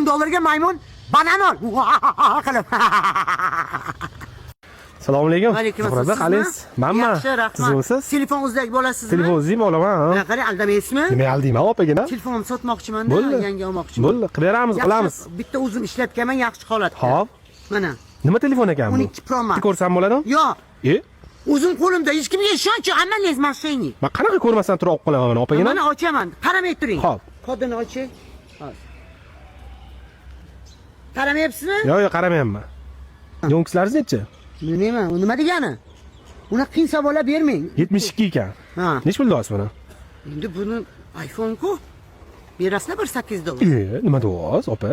$10 ga maymun banan ol. Qilib. Assalomu alaykum. Alaykum Zuhra assalom. qalaysiz? Manman. Yaxshi, rahmat. Sizmisiz? Telefoningizdagi bolasizmi? Telefoningizni olaman. Qarang, aldamaysizmi? Nima aldingman opagina? Telefonimni sotmoqchiman-da, Bo'ldi. yangi olmoqchiman. Bo'ldi, qilamiz, qilamiz. Bitta o'zim ishlatganman, yaxshi holatda. Hop. Mana. Nima telefon ekan bu? 12 Pro Max. Ko'rsam bo'ladimi? Yo'q. E? O'zim qo'limda, hech kimga ishonchi, hammangiz mashinangiz. Men qanaqa ko'rmasdan turib olib qolaman opagina? Mana ochaman, qaramay turing. Hop. Kodini oching. Hop. Qaramayapsizmi? Yo'q, qaramayapman. Yo'nkislaringiz necha? Bilmayman, u nima degani? Uni qiyin savollar bermang. 72 ekan. Ha. Nech pul olasiz buni? Endi buni iPhone-ku. Berasizlar $8. Nima deyapsiz, opa?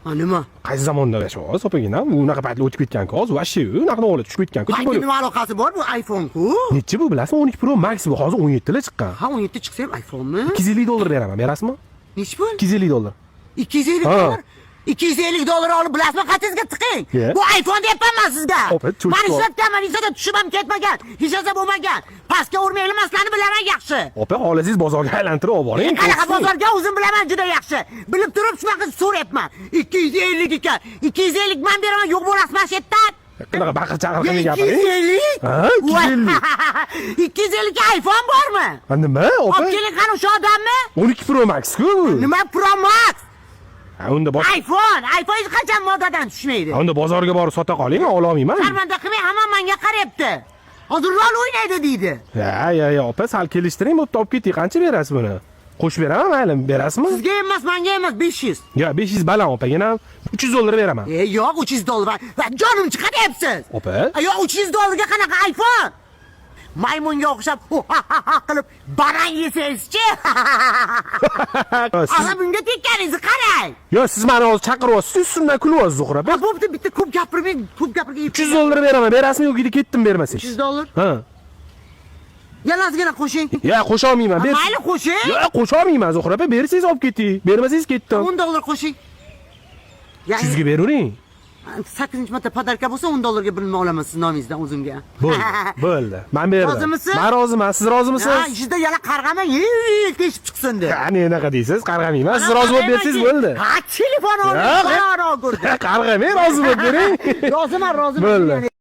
Ha, nima? Qaysi zamonda yashayapsiz, opagina? Unaqa paytlar o'tib ketgan-ku, hozir vashi, unaqa holat tushib ketgan-ku. Qaysi nima aloqasi bor bu iPhone-ku? Nechi bu bilasizmi? 12 Pro Max bu hozir 17 ta chiqqan. Ha, 17 chiqsa ham iPhone-mi? $250 beraman, berasizmi? Nech pul? $250. 250 Ha. dollar. $250 olib bilasizmi, qatizga tiqing. Yeah. Bu iPhone deyapman sizga. Opa, cho'chib Men bor. ishlatganman, ishlatib tushib ham ketmagan. Hech narsa bo'lmagan. Pastga urmaylik, masalani bilaman yaxshi. Opa, xohlasangiz bozorga aylantirib olib boring. Qanaqa bozorga o'zim bilaman juda yaxshi. Bilib turib shunaqa so'rayapman. 250 ekan. 250 men beraman, yo'q bo'lasizmi shu yerdan? Qanaqa baqir-chaqir qilib gapiring. 250? Ha, 250. 250 ga iPhone bormi? Ha, nima, opa? Olib keling qani o'sha odammi? 12 Pro Max-ku. Nima Pro Max? Ha, unda iPhone hech qachon modadan tushmaydi. unda bozorga borib sota qoling, ola olmayman. Sharmanda qilmay, hamma menga qarayapti. Hozir rol o'ynaydi deydi. Ya, opa, sal kelishtiring, bo'pti, olib keting. Qancha berasiz buni? Qo'shib beraman, mayli, berasizmi? Sizga emas, menga emas, 500. Yo, 500 baland opagina, $300 beraman. Yo'q, $300. Va jonim chiqaryapsiz. Opa? Yo'q, $300 ga qanaqa iPhone? Maymunga o'xshab qilib banan yesangiz-chi. Ana bunga tekkaningizni qarang. Yo, siz meni hozir chaqiryapsiz, üstümdan kulyapsiz, Zuhra. Bo'pti, bitta ko'p gapirmang, ko'p gapirgan. $300 beraman, berasizmi yo'q, ketdim bermasangiz. $300? Ha. Yana ozgina qo'shing. Ya, qo'sha olmayman. Mayli qo'shing. Yo'q, qo'sha olmayman, Zuhra. Bersangiz olib keting. Bermasangiz ketdim. $10 qo'shing. Sizga beravering. 8-marta podarka bo'lsa $10 ga bilinma olaman siz nomingizdan o'zimga. Bo'ldi. Men berdim. Rozimisiz? Men roziman. Siz rozimisiz? Ha, ishida yana qarg'amang, teshib chiqsin deb. Qani unaqa deysiz? Qarg'amayman. Siz rozi bo'lib bersangiz bo'ldi. Ha, telefon olib, qaror ko'rdi. Qarg'amay, rozi bo'lib bering. Roziman, Bo'ldi.